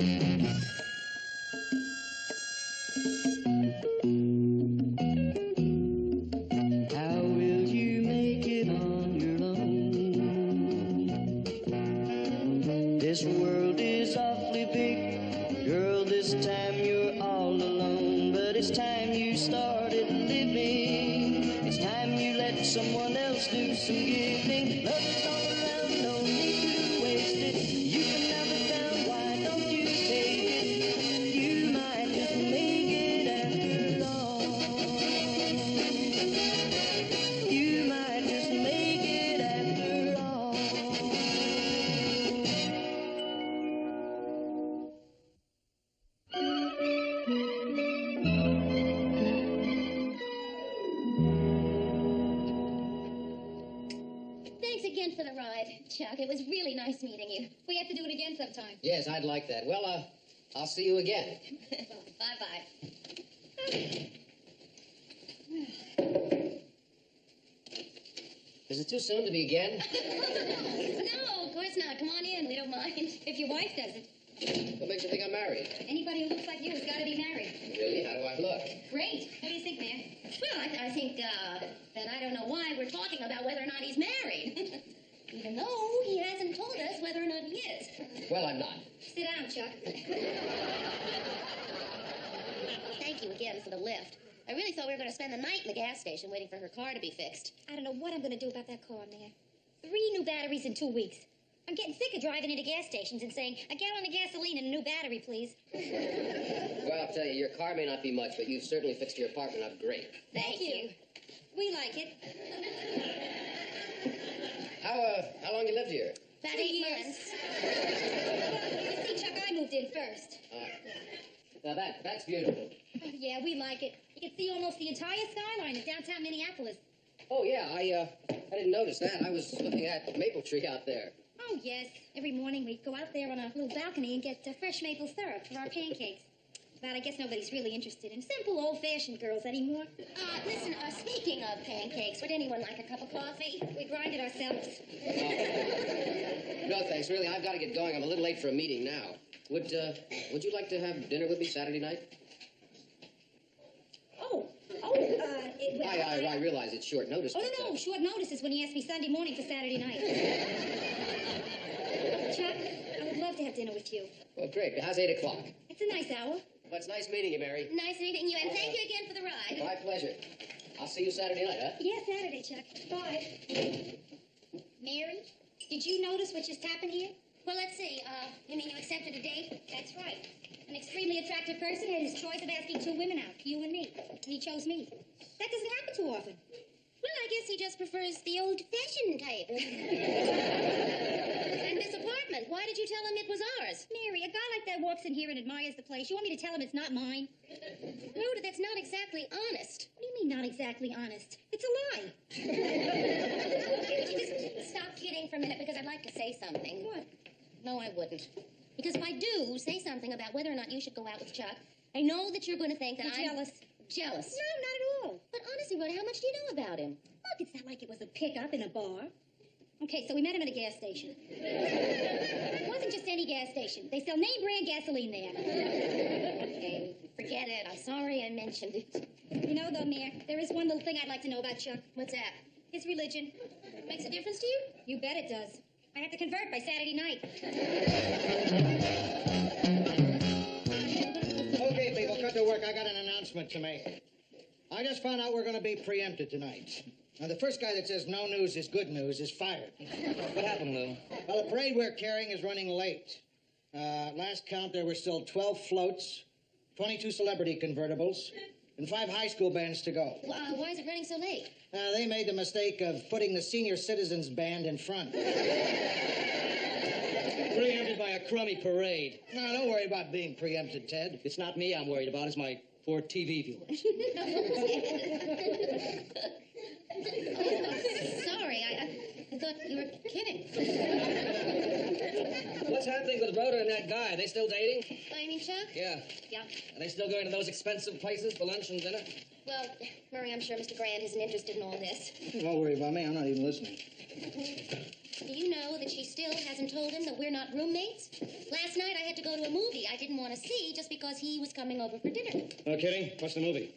How will you make it on your own? This world is awfully big, girl, this time you're all alone. But it's time you started living, it's time you let someone else do some giving. Love is all around, no need to waste it. You can have it down, why don't you take it? You might just make it after all. You might just make it after all. Thanks again for the ride, Chuck. It was really nice meeting you. We have to do it again sometime. Yes, I'd like that. Well, I'll see you again. Bye-bye. Is it too soon to be again? No, of course not. Come on in. We don't mind. If your wife doesn't. What makes you think I'm married? Anybody who looks like you has got to be married. Really? How do I look? Great. What do you think, man? Well, I think that I don't know why we're talking about whether or not he's married. Even though he hasn't told us whether or not he is. Well, I'm not. Sit down, Chuck. Thank you again for the lift. I really thought we were going to spend the night in the gas station waiting for her car to be fixed. I don't know what I'm going to do about that car, Mayor. 3 new batteries in 2 weeks. I'm getting sick of driving into gas stations and saying, a gallon of gasoline and a new battery, please. Well, I'll tell you, your car may not be much, but you've certainly fixed your apartment up great. Thank you. We like it. How long you lived here? About 3 8 years. months. You see, Chuck, I moved in first. Now that's beautiful. Oh, yeah, we like it. You can see almost the entire skyline of downtown Minneapolis. Oh, yeah, I didn't notice that. I was looking at the maple tree out there. Oh, yes. Every morning we'd go out there on a little balcony and get fresh maple syrup for our pancakes. But I guess nobody's really interested in simple, old-fashioned girls anymore. Listen, speaking of pancakes, would anyone like a cup of coffee? We grind it ourselves. No, thanks. Really, I've got to get going. I'm a little late for a meeting now. Would you like to have dinner with me Saturday night? I realize it's short notice. Oh, but, no, short notice is when you ask me Sunday morning for Saturday night. Chuck, I would love to have dinner with you. Well, great. How's 8 o'clock? It's a nice hour. Well, it's nice meeting you, Mary. Nice meeting you, and thank you again for the ride. My pleasure. I'll see you Saturday night, huh? Yeah, Saturday, Chuck. Bye. Mary, did you notice what just happened here? Well, let's see. You mean you accepted a date? That's right. An extremely attractive person had his choice of asking 2 women out, you and me. And he chose me. That doesn't happen too often. Well, I guess he just prefers the old-fashioned type. And this apartment, why did you tell him it was ours? Mary, a guy like that walks in here and admires the place. You want me to tell him it's not mine? Rhoda, that's not exactly honest. What do you mean not exactly honest? It's a lie. Would you just stop kidding for a minute, because I'd like to say something. What? No, I wouldn't. Because if I do say something about whether or not you should go out with Chuck, I know that you're going to think that You're I'm... jealous. Jealous. No, not at all. But honestly, Rhoda, how much do you know about him? Look, it's not like it was a pickup in a bar. Okay, so we met him at a gas station. It wasn't just any gas station. They sell name brand gasoline there. Okay, forget it. I'm sorry I mentioned it. You know, though, Mayor, there is one little thing I'd like to know about Chuck. What's that? His religion. Makes a difference to you? You bet it does. I have to convert by Saturday night. Okay, people, cut to work. I got an announcement to make. I just found out we're going to be preempted tonight. Now, the first guy that says no news is good news is fired. What happened, Lou? Well, the parade we're carrying is running late. Last count, there were still 12 floats, 22 celebrity convertibles, and 5 high school bands to go. Why is it running so late? They made the mistake of putting the senior citizens band in front. Preempted by a crummy parade. No, don't worry about being preempted, Ted. It's not me I'm worried about, it's my poor TV viewers. Sorry, I thought you were kidding. What's happening with Rhoda and that guy? Are they still dating? Oh, you mean Chuck? Yeah. Yeah. Are they still going to those expensive places for lunch and dinner? Well, Murray, I'm sure Mr. Grant isn't interested in all this. Don't worry about me. I'm not even listening. Do you know that she still hasn't told him that we're not roommates? Last night I had to to go to a movie I didn't want to see just because he was coming over for dinner. No kidding? What's the movie?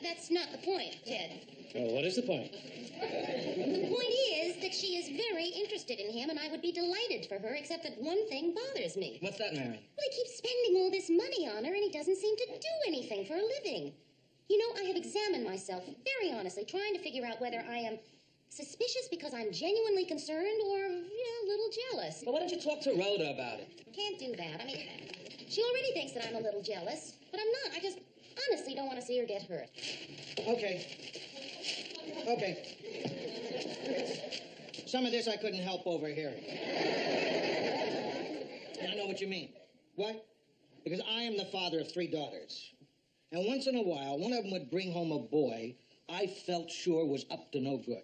That's not the point, Ted. Well, what is the point? The point is that she is very interested in him, and I would be delighted for her, except that one thing bothers me. What's that, Mary? Well, he keeps spending all this money on her, and he doesn't seem to do anything for a living. You know, I have examined myself very honestly, trying to figure out whether I am suspicious because I'm genuinely concerned or, a little jealous. Well, why don't you talk to Rhoda about it? Can't do that. I mean, she already thinks that I'm a little jealous, but I'm not. I just honestly don't want to see her get hurt. Okay. Some of this I couldn't help overhearing. And I know what you mean. What? Because I am the father of 3 daughters. And once in a while, one of them would bring home a boy I felt sure was up to no good.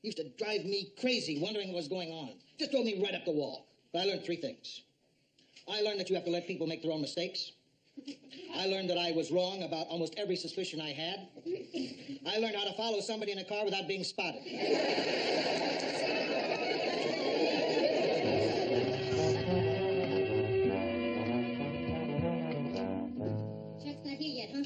Used to drive me crazy wondering what was going on. Just drove me right up the wall. But I learned 3 things. I learned that you have to let people make their own mistakes. I learned that I was wrong about almost every suspicion I had. I learned how to follow somebody in a car without being spotted. Jack's not here yet, huh?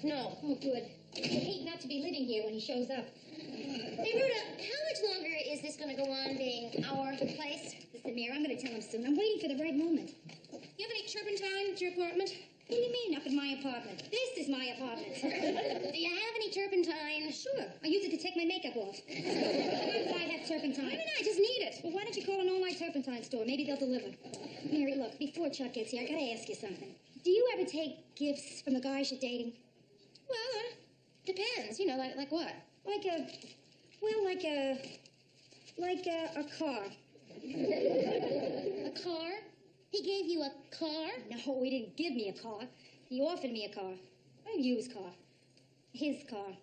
No. Oh, good. I hate not to be living here when he shows up. Hey, Rhoda, how much longer is this going to go on being our place? Listen, Mayor, I'm going to tell him soon. I'm waiting for the right moment. You have any turpentine at your apartment? What do you mean, up in my apartment? This is my apartment. Do you have any turpentine? Sure. I use it to take my makeup off. If I have turpentine. I mean, I just need it. Well, why don't you call an all-night turpentine store? Maybe they'll deliver. Mary, look, before Chuck gets here, I gotta ask you something. Do you ever take gifts from the guys you're dating? Well, depends. Like what? Like a car. A car? He gave you a car? No, he didn't give me a car. He offered me a car. A used car. His car.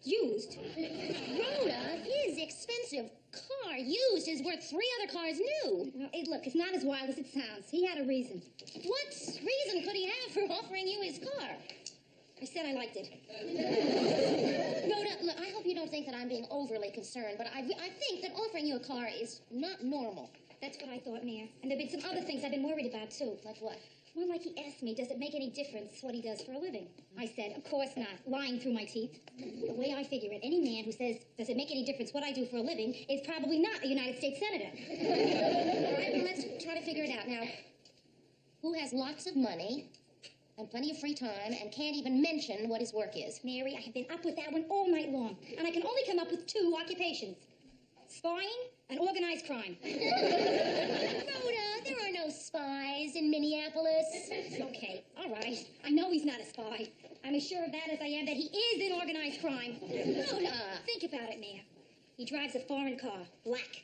Used. Rhoda, his expensive car used is worth 3 other cars new. Well, look, it's not as wild as it sounds. He had a reason. What reason could he have for offering you his car? I said I liked it. Rhoda, look, I hope you don't think that I'm being overly concerned, but I think that offering you a car is not normal. That's what I thought, Mayor. And there've been some other things I've been worried about, too. Like what? Well, like he asked me, does it make any difference what he does for a living? I said, of course not, lying through my teeth. The way I figure it, any man who says, does it make any difference what I do for a living, is probably not a United States Senator. All right, well, let's try to figure it out now. Who has lots of money and plenty of free time and can't even mention what his work is? Mary, I have been up with that one all night long, and I can only come up with 2 occupations. Spying and organized crime. Rhoda, there are no spies in Minneapolis. Okay, all right. I know he's not a spy. I'm as sure of that as I am that he is in organized crime. Rhoda! Think about it, Mayor. He drives a foreign car, black.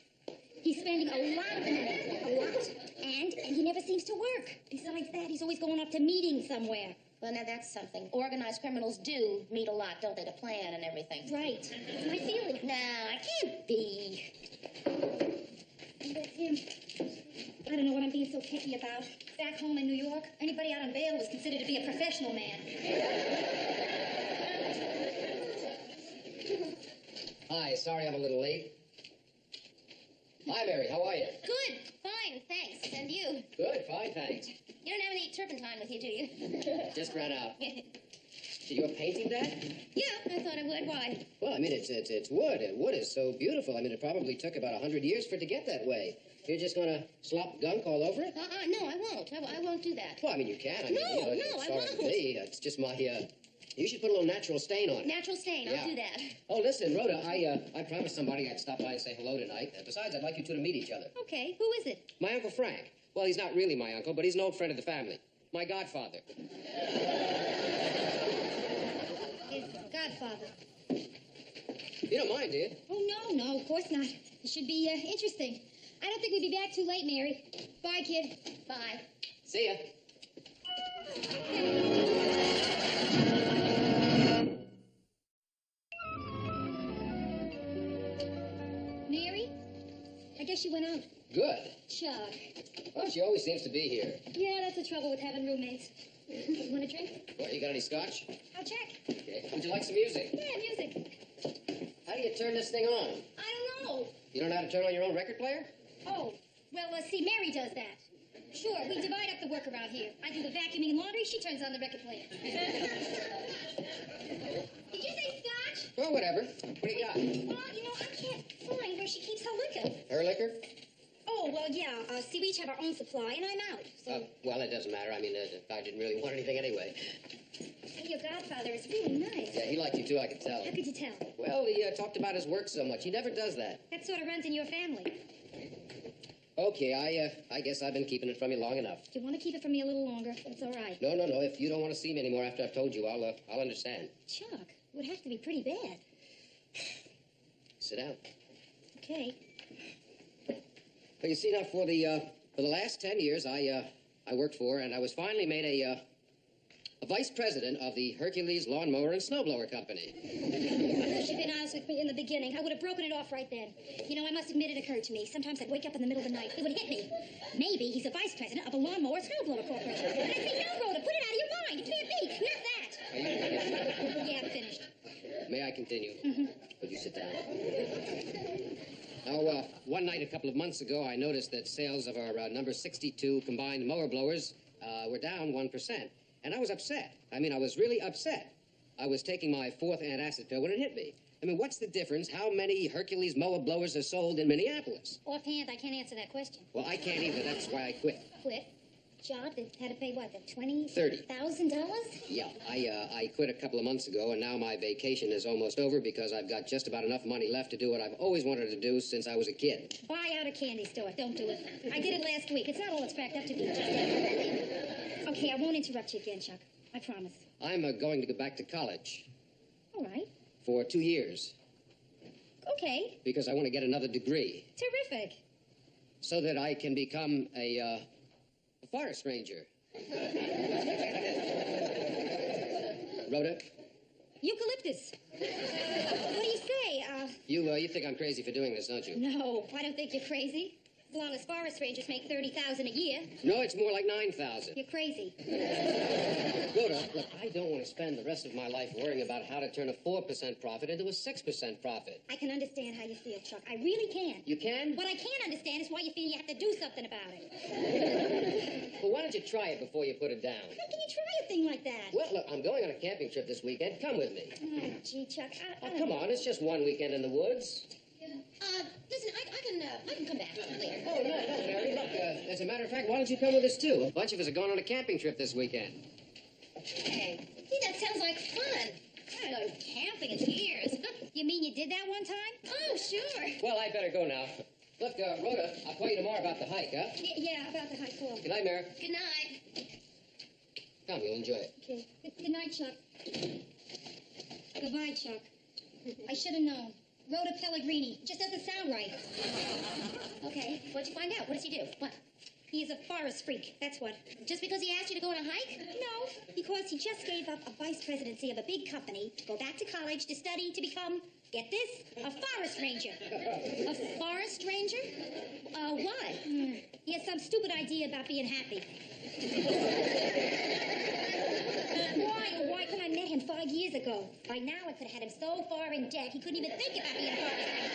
He's spending a lot of money, a lot, and he never seems to work. Besides that, he's always going off to meetings somewhere. Well, now that's something. Organized criminals do meet a lot, don't they, to plan and everything? Right. That's my feeling. No, it can't be. That's him. I don't know what I'm being so picky about. Back home in New York, anybody out on bail was considered to be a professional man. Hi, sorry I'm a little late. Hi, Mary, how are you? Good, fine, thanks. And you? Good, fine, thanks. You don't have any turpentine with you, do you? Just ran out. So you're painting that? Yeah, I thought I would. Why? Well, I mean, it's wood, and wood is so beautiful. I mean, it probably took about 100 years for it to get that way. You're just gonna slop gunk all over it? No, I won't. I won't do that. Well, I mean, you can. I mean, No, it's I sorry for won't. me. It's just my, you should put a little natural stain on it. Natural stain, Yeah. I'll do that. Oh, listen, Rhoda, I promised somebody I'd stop by and say hello tonight. Besides, I'd like you two to meet each other. Okay, who is it? My Uncle Frank. Well, he's not really my uncle, but he's an old friend of the family. My godfather. His godfather. You don't mind, do you? Oh, no, of course not. It should be interesting. I don't think we'll be back too late, Mary. Bye, kid. Bye. See ya. Mary? I guess you went out. Good. Chuck. Well, she always seems to be here. Yeah, that's the trouble with having roommates. You want a drink? Well, you got any scotch? I'll check. Okay. Would you like some music? Yeah, music. How do you turn this thing on? I don't know. You don't know how to turn on your own record player? Oh, Well, see, Mary does that. Sure, we divide up the work around here. I do the vacuuming and laundry, she turns on the record player. Did you say scotch? Well, whatever. What do you got? Well, I can't find where she keeps her liquor. Her liquor? Oh, well, yeah. See, we each have our own supply, and I'm out. So. Well, it doesn't matter. I mean, I didn't really want anything anyway. Hey, your godfather is really nice. Yeah, he liked you, too, I could tell. How could you tell? Well, he talked about his work so much. He never does that. That sort of runs in your family. Okay, I guess I've been keeping it from you long enough. If you want to keep it from me a little longer, it's all right. No. If you don't want to see me anymore after I've told you, I'll understand. Chuck, it would have to be pretty bad. Sit down. Okay. Well, you see, now, for the last 10 years, I worked for, and I was finally made a vice president of the Hercules Lawnmower and Snowblower Company. If you'd been honest with me in the beginning, I would have broken it off right then. I must admit it occurred to me. Sometimes I'd wake up in the middle of the night. It would hit me. Maybe he's a vice president of a Lawnmower Snowblower Corporation. And I'd say, no, Rhoda, put it out of your mind. It can't be. Not that. Are you finished? Yeah, I'm finished. May I continue? Mm-hmm. Would you sit down? Now, one night a couple of months ago, I noticed that sales of our number 62 combined mower blowers were down 1%. And I was upset. I was really upset. I was taking my fourth antacid pill when it hit me. What's the difference? How many Hercules mower blowers are sold in Minneapolis? Offhand, I can't answer that question. Well, I can't either. That's why I quit. Quit? Job that had to pay what, the $20,000? $30,000? Yeah, I quit a couple of months ago, and now my vacation is almost over because I've got just about enough money left to do what I've always wanted to do since I was a kid. Buy out a candy store. Don't do it. I did it last week. It's not all it's cracked up to be. Okay, I won't interrupt you again, Chuck. I promise. I'm going to go back to college. All right. For 2 years. Okay. Because I want to get another degree. Terrific. So that I can become a forest ranger. Rhoda? Eucalyptus. What do you say? You think I'm crazy for doing this, don't you? No, I don't think you're crazy. As long as forest rangers make $30,000 a year. No, it's more like 9,000. You're crazy. Rhoda, look, I don't want to spend the rest of my life worrying about how to turn a 4% profit into a 6% profit. I can understand how you feel, Chuck. I really can. You can? What I can't understand is why you feel you have to do something about it. Well, why don't you try it before you put it down? How can you try a thing like that? Well, look, I'm going on a camping trip this weekend. Come with me. Oh, gee, Chuck, Oh, come on, it's just one weekend in the woods. Listen, I can come back later. Oh, no, Mary. Look, as a matter of fact, why don't you come with us, too? A bunch of us are going on a camping trip this weekend. Hey, that sounds like fun. I haven't gone camping in years. You mean you did that one time? Oh, sure. Well, I better go now. Look, Rhoda, I'll call you tomorrow about the hike, huh? Yeah, about the hike call. Good night, Mary. Good night. Come, you'll enjoy it. Okay. Good night, Chuck. Goodbye, Chuck. I should have known. Rhoda Pellegrini. Just doesn't sound right. Okay, what'd you find out? What does he do? What? He is a forest freak, that's what. Just because he asked you to go on a hike? No, because he just gave up a vice presidency of a big company to go back to college to study to become, get this, a forest ranger. A forest ranger? Why? He has some stupid idea about being happy. Why couldn't I met him 5 years ago? By now I could have had him so far in debt he couldn't even think about being a forest ranger.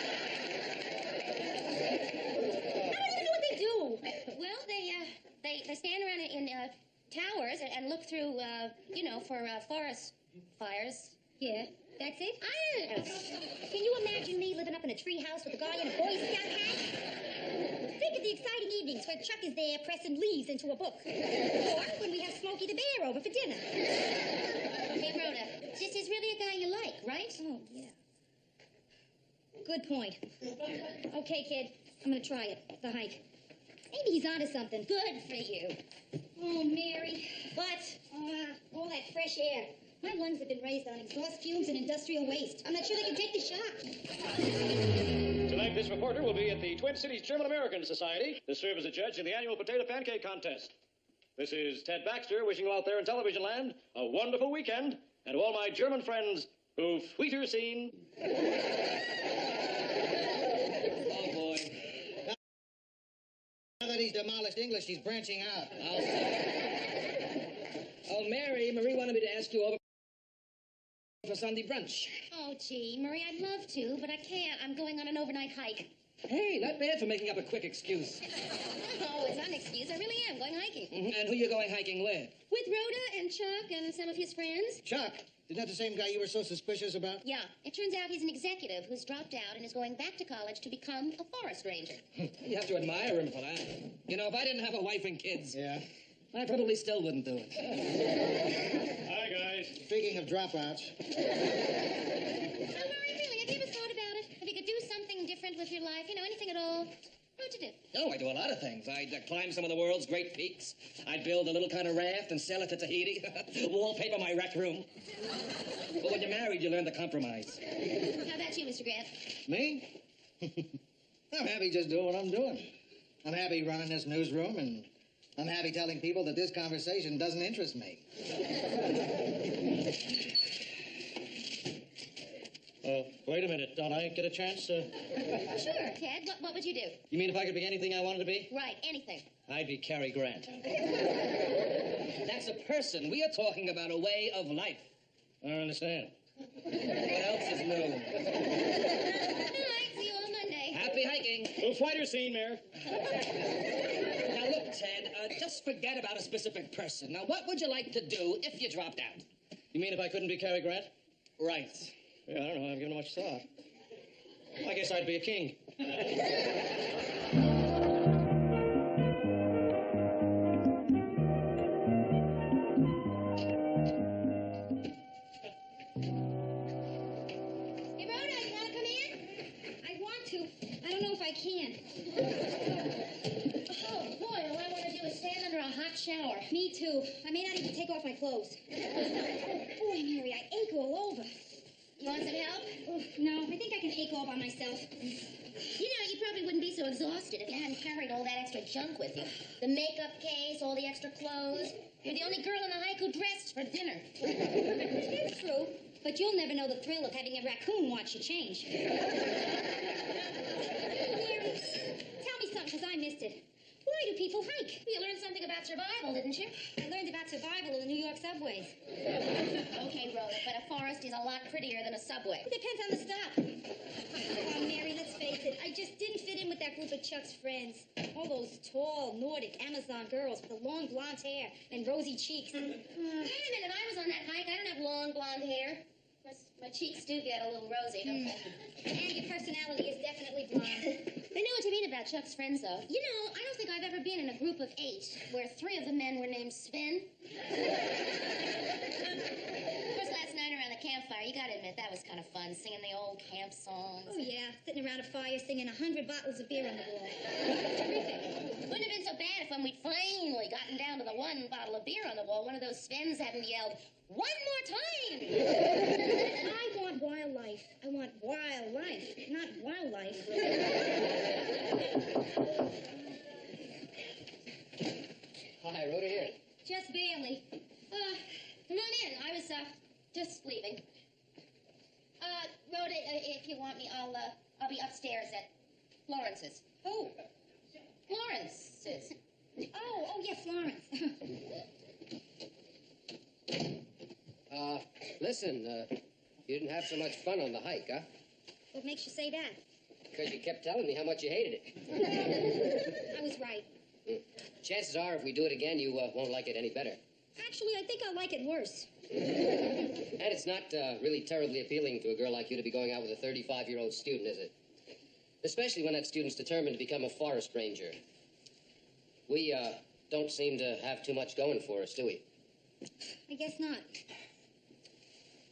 I don't even know what they do. Well, they stand around in towers and look through, for forest fires. Yeah, that's it? I don't know. Can you imagine me living up in a treehouse with a guy in a Boy Scout hat? Think of the exciting evenings when Chuck is there pressing leaves into a book. Or when we have Smokey the Bear over for dinner. Hey, Rhoda, this is really a guy you like, right? Oh, yeah. Good point. Okay, kid, I'm gonna try it, the hike. Maybe he's onto something. Good for you. Oh, Mary. What? All that fresh air. My lungs have been raised on exhaust fumes and industrial waste. I'm not sure they can take the shock. Tonight, this reporter will be at the Twin Cities German-American Society to serve as a judge in the annual potato pancake contest. This is Ted Baxter wishing you out there in television land a wonderful weekend, and to all my German friends who've Weiter seen. Oh, boy. Now that he's demolished English, he's branching out. Oh, Mary, Marie wanted me to ask you over for Sunday brunch. Oh, gee, Marie, I'd love to, but I can't. I'm going on an overnight hike. Hey, not bad for making up a quick excuse. Oh, it's not an excuse. I really am going hiking. And who you going hiking with? With Rhoda and Chuck and some of his friends. Chuck, isn't that the same guy you were so suspicious about? Yeah, it turns out he's an executive who's dropped out and is going back to college to become a forest ranger. You have to admire him for that. You know, if I didn't have a wife and kids, Yeah. I probably still wouldn't do it. Hi, guys. Speaking of dropouts, So, Murray, really, have you ever thought about it? If you could do something different with your life, you know, anything at all, what would you do? Oh, I do a lot of things. I'd climb some of the world's great peaks. I'd build a little kind of raft and sell it to Tahiti. Wallpaper my rec room. But when you're married, you learn to compromise. How about you, Mr. Grant? me? I'm happy just doing what I'm doing. I'm happy running this newsroom, and I'm happy telling people that this conversation doesn't interest me. Wait a minute. Don't I get a chance? Sure, Ted. What would you do? You mean if I could be anything I wanted to be? Right, anything. I'd be Cary Grant. That's a person. We are talking about a way of life. I don't understand. What else is new? All right, see you on Monday. Happy hiking. Move fighter scene, Mayor. Now, look, Ted, just forget about a specific person. Now, what would you like to do if you dropped out? You mean if I couldn't be Cary Grant? Right. Yeah, I don't know. I haven't given it much thought. I guess I'd be a king. Hey, Rhoda, you want to come in? I want to. I don't know if I can. Oh, boy, all I want to do is stand under a hot shower. Me too. I may not even take off my clothes. Boy, Mary, I ache all over. You want some help? Oh, no, I think I can ache all by myself. You know, you probably wouldn't be so exhausted if you hadn't carried all that extra junk with you. The makeup case, all the extra clothes. You're the only girl in the hike who dressed for dinner. It's true, but you'll never know the thrill of having a raccoon watch you change. Mary, tell me something, because I missed it. Why do people hike? You learned something about survival, didn't you? I learned about survival in the New York subways. Okay, Rhoda, but a forest is a lot prettier than a subway. It depends on the stop. Oh, Mary, let's face it. I just didn't fit in with that group of Chuck's friends. All those tall, Nordic Amazon girls with the long blonde hair and rosy cheeks. Wait a minute, I was on that hike. I don't have long blonde hair. My cheeks do get a little rosy, don't they? And your personality is definitely blonde. I know what you mean about Chuck's friends, though. You know, I don't think I've ever been in a group of 8 where 3 of the men were named Sven. Of course, last night around the campfire, you gotta admit, that was kind of fun, singing the old camp songs. Oh, yeah, sitting around a fire singing 100 bottles of beer on the wall. Terrific. Wouldn't have been so bad if when we'd finally gotten down to the 1 bottle of beer on the wall, one of those Svens hadn't yelled, "One more time!" I want wildlife. I want wildlife, not wildlife. Hi, Rhoda here. Just barely. Come on in. I was, just leaving. Rhoda, if you want me, I'll be upstairs at Florence's. Who? Florence's. Oh, yes, Florence. Listen, you didn't have so much fun on the hike, huh? What makes you say that? Because you kept telling me how much you hated it. I was right. Chances are, if we do it again, you won't like it any better. Actually, I think I'll like it worse. And it's not really terribly appealing to a girl like you to be going out with a 35-year-old student, is it? Especially when that student's determined to become a forest ranger. We don't seem to have too much going for us, do we? I guess not.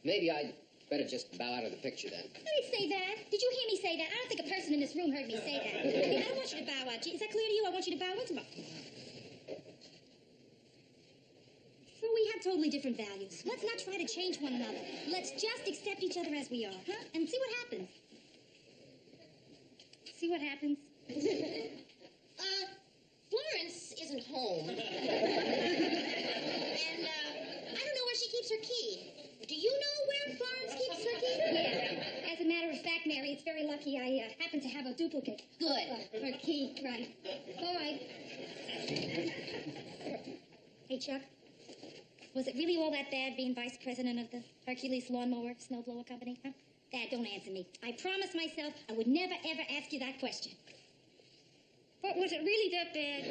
Maybe I'd better just bow out of the picture then. I didn't say that. Did you hear me say that? I don't think a person in this room heard me say that. I don't want you to bow out. Is that clear to you? I want you to bow out. So we have totally different values. Let's not try to change one another. Let's just accept each other as we are, huh? And see what happens. See what happens? Florence isn't home. And, I don't know where she keeps her key. Do you know where Florence keeps her key? Yeah. As a matter of fact, Mary, it's very lucky I happen to have a duplicate. Good. Her key, right. All right. Hey, Chuck. Was it really all that bad being vice president of the Hercules Lawnmower Snowblower Company? Huh? Dad, don't answer me. I promised myself I would never, ever ask you that question. What, was it really that bad?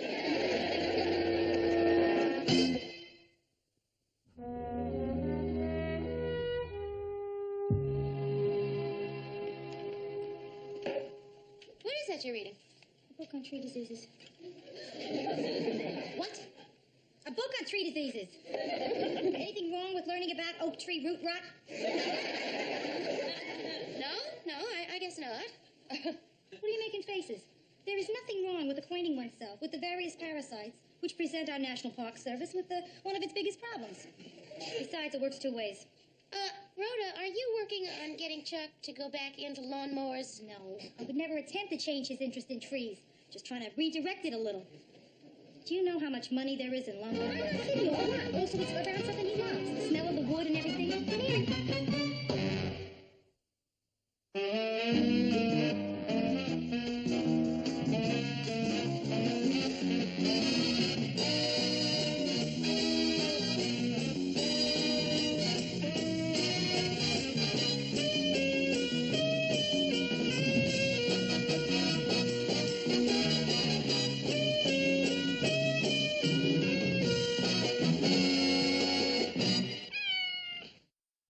What is that you're reading? A book on tree diseases. What? A book on tree diseases. Anything wrong with learning about oak tree root rot? No, I guess not. What are you making faces? There is nothing wrong with acquainting oneself with the various parasites which present our National Park Service with one of its biggest problems. Besides, it works two ways. Rhoda, are you working on getting Chuck to go back into lawnmowers? No, I would never attempt to change his interest in trees. Just trying to redirect it a little. Do you know how much money there is in lumber? City, a lot. Also, it's around something he loves. The smell of the wood and everything. Come here.